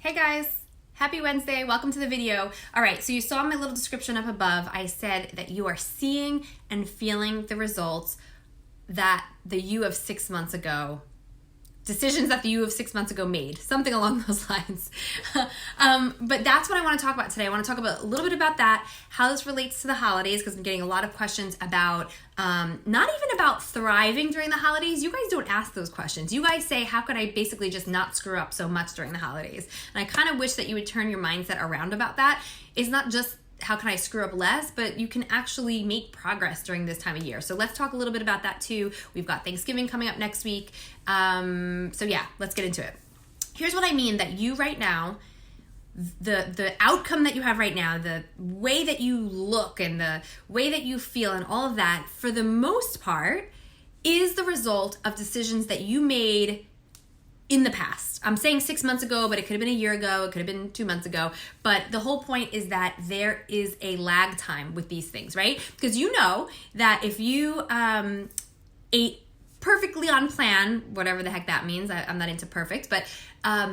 Hey guys, happy Wednesday. Welcome to the video. All right, so you saw my little description up above. I said that you are seeing and feeling the results that the you of 6 months ago, decisions that the you of 6 months ago made, something along those lines. But that's what I want to talk about today. I want to talk about a little bit about that, how this relates to the holidays, because I'm getting a lot of questions about, not even about thriving during the holidays. You guys don't ask those questions. You guys say, how could I basically just not screw up so much during the holidays? And I kind of wish that you would turn your mindset around about that. It's not just how can I screw up less, but you can actually make progress during this time of year. So let's talk a little bit about that too. We've got Thanksgiving coming up next week. So yeah, let's get into it. Here's what I mean, that you right now, the outcome that you have right now, the way that you look and the way that you feel and all of that, for the most part, is the result of decisions that you made in the past. I'm saying 6 months ago, but it could have been a year ago, it could have been 2 months ago. But the whole point is that there is a lag time with these things, right? Because you know that if you ate perfectly on plan, whatever the heck that means, I'm not into perfect, but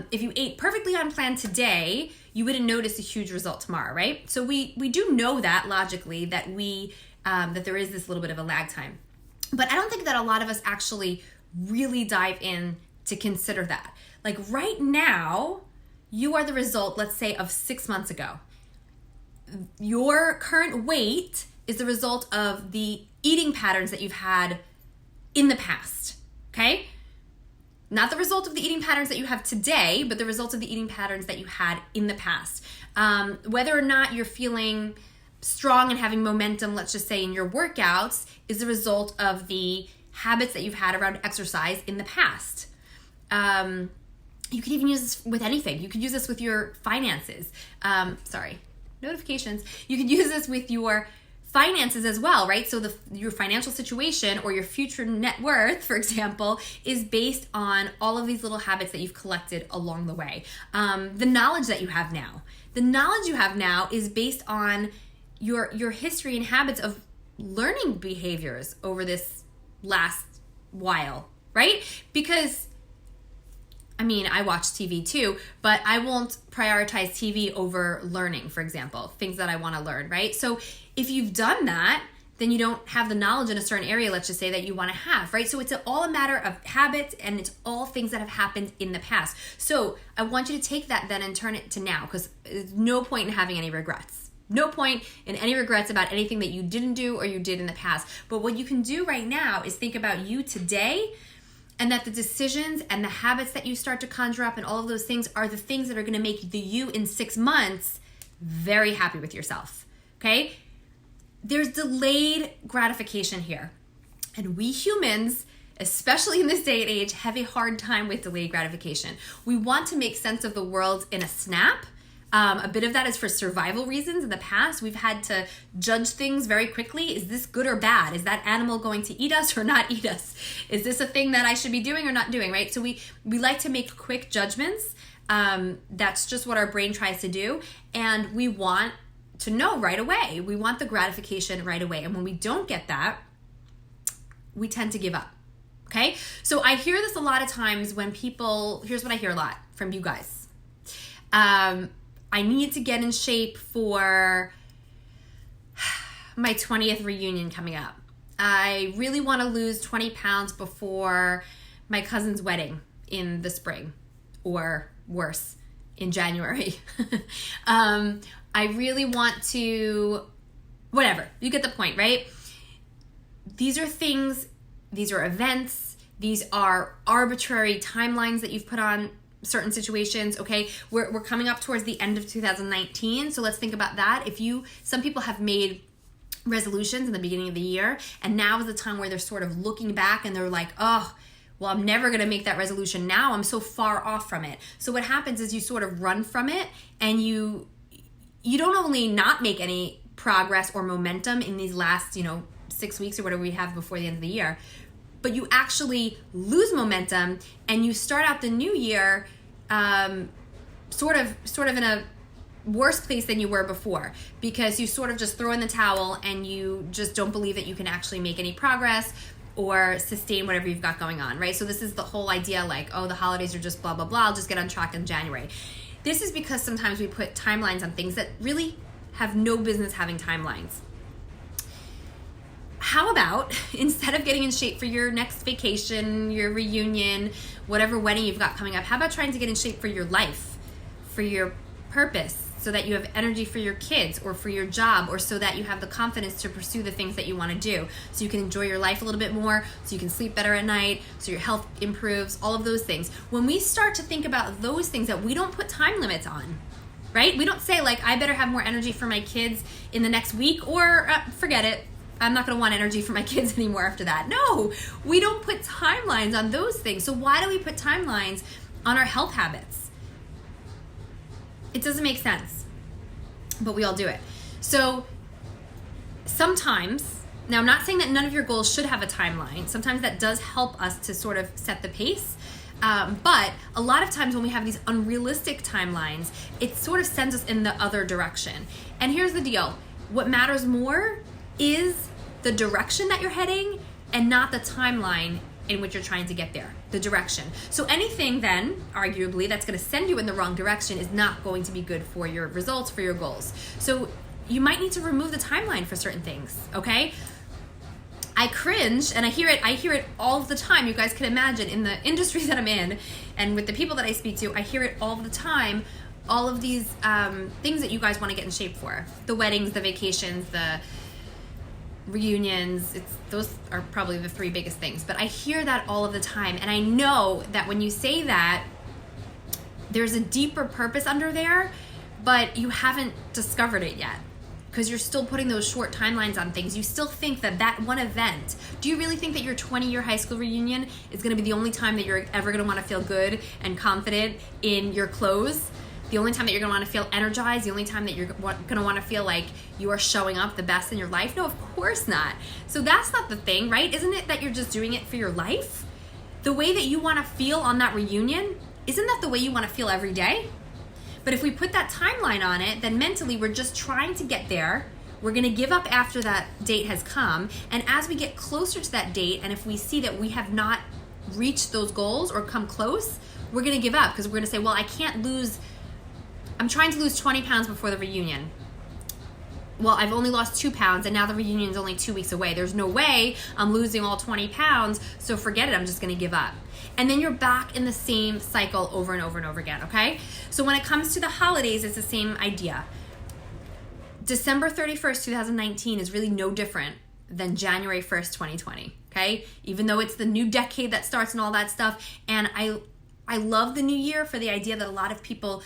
if you ate perfectly on plan today, you wouldn't notice a huge result tomorrow, right? So we do know that logically, that that there is this little bit of a lag time. But I don't think that a lot of us actually really dive in to consider that. Like right now, you are the result, let's say, of 6 months ago. Your current weight is the result of the eating patterns that you've had in the past, okay? Not the result of the eating patterns that you have today, but the result of the eating patterns that you had in the past. Whether or not you're feeling strong and having momentum, let's just say in your workouts, is the result of the habits that you've had around exercise in the past. You could even use this with anything. You could use this with your finances. Notifications. You could use this with your finances as well, right? So your financial situation or your future net worth, for example, is based on all of these little habits that you've collected along the way. The knowledge that you have now. The knowledge you have now is based on your history and habits of learning behaviors over this last while, right? Because I watch TV too, but I won't prioritize TV over learning, for example, things that I want to learn, right? So if you've done that, then you don't have the knowledge in a certain area, let's just say, that you want to have, right? So it's all a matter of habits, and it's all things that have happened in the past. So I want you to take that then and turn it to now, because there's no point in having any regrets. No point in any regrets about anything that you didn't do or you did in the past. But what you can do right now is think about you today, and that the decisions and the habits that you start to conjure up and all of those things are the things that are going to make the you in 6 months very happy with yourself, okay? There's delayed gratification here. And we humans, especially in this day and age, have a hard time with delayed gratification. We want to make sense of the world in a snap. A bit of that is for survival reasons. In the past, we've had to judge things very quickly. Is this good or bad? Is that animal going to eat us or not eat us? Is this a thing that I should be doing or not doing, right? So we like to make quick judgments. That's just what our brain tries to do. And we want to know right away. We want the gratification right away. And when we don't get that, we tend to give up, okay? So I hear this a lot of times when people, here's what I hear a lot from you guys. I need to get in shape for my 20th reunion coming up. I really want to lose 20 pounds before my cousin's wedding in the spring, or worse, in January. I really want to, whatever, you get the point, right? These are things, these are events, these are arbitrary timelines that you've put on certain situations, okay? We're coming up towards the end of 2019, so let's think about that. Some people have made resolutions in the beginning of the year, and now is the time where they're sort of looking back and they're like, oh, well, I'm never gonna make that resolution now. I'm so far off from it. So what happens is you sort of run from it, and you don't only not make any progress or momentum in these last, 6 weeks or whatever we have before the end of the year, but you actually lose momentum, and you start out the new year sort of in a worse place than you were before, because you sort of just throw in the towel and you just don't believe that you can actually make any progress or sustain whatever you've got going on, right? So this is the whole idea, like, oh, the holidays are just blah, blah, blah, I'll just get on track in January. This is because sometimes we put timelines on things that really have no business having timelines. How about, instead of getting in shape for your next vacation, your reunion, whatever wedding you've got coming up, how about trying to get in shape for your life, for your purpose, so that you have energy for your kids or for your job, or so that you have the confidence to pursue the things that you want to do, so you can enjoy your life a little bit more, so you can sleep better at night, so your health improves, all of those things. When we start to think about those things that we don't put time limits on, right? We don't say like, I better have more energy for my kids in the next week, or forget it, I'm not going to want energy for my kids anymore after that. No, we don't put timelines on those things. So why do we put timelines on our health habits? It doesn't make sense, but we all do it. So sometimes, now I'm not saying that none of your goals should have a timeline. Sometimes that does help us to sort of set the pace. But a lot of times when we have these unrealistic timelines, it sort of sends us in the other direction. And here's the deal. What matters more is the direction that you're heading and not the timeline in which you're trying to get there, the direction. So anything then, arguably, that's going to send you in the wrong direction is not going to be good for your results, for your goals. So you might need to remove the timeline for certain things, okay? I cringe, and I hear it all the time. You guys can imagine in the industry that I'm in and with the people that I speak to, I hear it all the time. All of these things that you guys want to get in shape for. The weddings, the vacations, the reunions, those are probably the three biggest things. But I hear that all of the time, and I know that when you say that, there's a deeper purpose under there, but you haven't discovered it yet because you're still putting those short timelines on things. You still think that one event, do you really think that your 20-year high school reunion is going to be the only time that you're ever going to want to feel good and confident in your clothes? The only time that you're going to want to feel energized, the only time that you're going to want to feel like you are showing up the best in your life? No, of course not. So that's not the thing, right? Isn't it that you're just doing it for your life? The way that you want to feel on that reunion, isn't that the way you want to feel every day? But if we put that timeline on it, then mentally we're just trying to get there. We're going to give up after that date has come. And as we get closer to that date, and if we see that we have not reached those goals or come close, we're going to give up because we're going to say, well, I'm trying to lose 20 pounds before the reunion. Well, I've only lost 2 pounds and now the reunion is only 2 weeks away. There's no way I'm losing all 20 pounds, so forget it, I'm just gonna give up. And then you're back in the same cycle over and over and over again, okay? So when it comes to the holidays, it's the same idea. December 31st, 2019 is really no different than January 1st, 2020, okay? Even though it's the new decade that starts and all that stuff, and I love the new year for the idea that a lot of people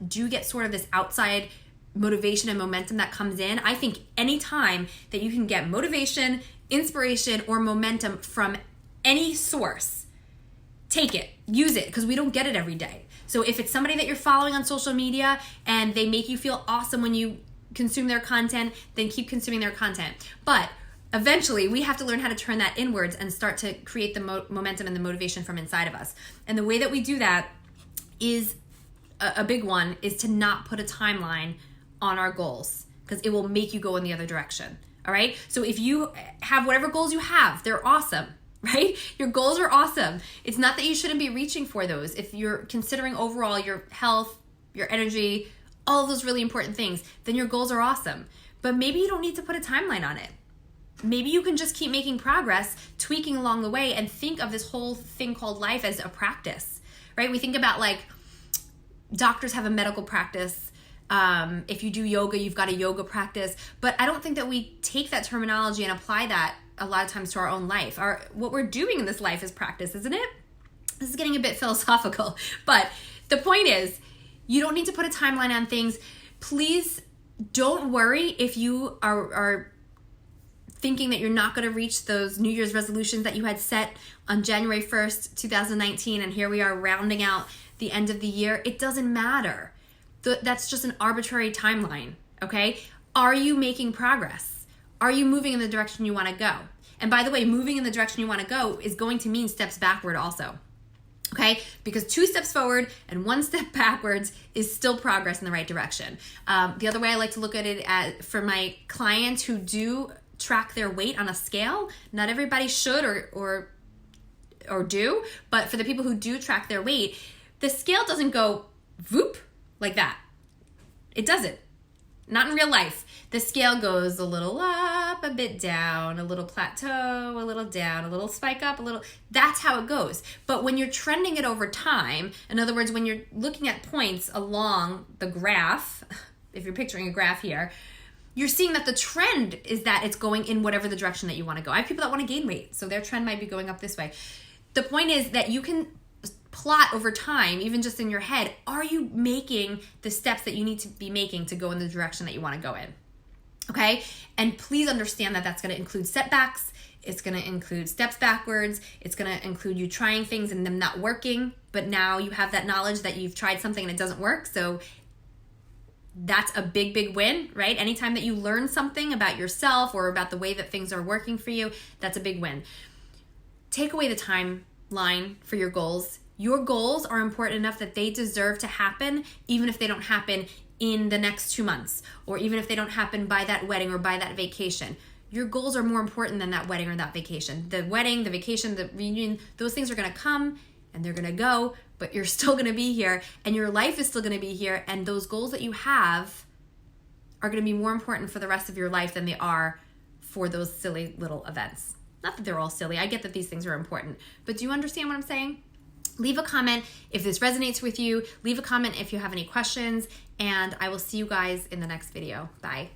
do get sort of this outside motivation and momentum that comes in. I think any time that you can get motivation, inspiration, or momentum from any source, take it, use it, because we don't get it every day. So if it's somebody that you're following on social media and they make you feel awesome when you consume their content, then keep consuming their content. But eventually, we have to learn how to turn that inwards and start to create the momentum and the motivation from inside of us. And the way that we do that is a big one, is to not put a timeline on our goals, because it will make you go in the other direction. All right? So if you have whatever goals you have, they're awesome, right? Your goals are awesome. It's not that you shouldn't be reaching for those. If you're considering overall your health, your energy, all of those really important things, then your goals are awesome. But maybe you don't need to put a timeline on it. Maybe you can just keep making progress, tweaking along the way, and think of this whole thing called life as a practice, right? We think about like doctors have a medical practice. If you do yoga, you've got a yoga practice. But I don't think that we take that terminology and apply that a lot of times to our own life. What we're doing in this life is practice, isn't it? This is getting a bit philosophical. But the point is, you don't need to put a timeline on things. Please don't worry if you are thinking that you're not going to reach those New Year's resolutions that you had set on January 1st, 2019, and here we are rounding out the end of the year. It doesn't matter. That's just an arbitrary timeline, okay? Are you making progress? Are you moving in the direction you want to go? And by the way, moving in the direction you want to go is going to mean steps backward also, okay? Because 2 steps forward and 1 step backwards is still progress in the right direction. The other way I like to look at it for my clients who do track their weight on a scale, not everybody should or do, but for the people who do track their weight, the scale doesn't go whoop like that. It doesn't. Not in real life. The scale goes a little up, a bit down, a little plateau, a little down, a little spike up, a little. That's how it goes. But when you're trending it over time, in other words, when you're looking at points along the graph, if you're picturing a graph here, you're seeing that the trend is that it's going in whatever the direction that you want to go. I have people that want to gain weight, so their trend might be going up this way. The point is that you can plot over time, even just in your head, are you making the steps that you need to be making to go in the direction that you want to go in? Okay? And please understand that that's going to include setbacks. It's going to include steps backwards. It's going to include you trying things and them not working, but now you have that knowledge that you've tried something and it doesn't work. So that's a big, big win, right? Anytime that you learn something about yourself or about the way that things are working for you, that's a big win. Take away the timeline for your goals. Your goals are important enough that they deserve to happen, even if they don't happen in the next 2 months, or even if they don't happen by that wedding or by that vacation. Your goals are more important than that wedding or that vacation. The wedding, the vacation, the reunion, those things are going to come and they're going to go, but you're still going to be here and your life is still going to be here. And those goals that you have are going to be more important for the rest of your life than they are for those silly little events. Not that they're all silly. I get that these things are important, but do you understand what I'm saying? Leave a comment if this resonates with you. Leave a comment if you have any questions, and I will see you guys in the next video. Bye.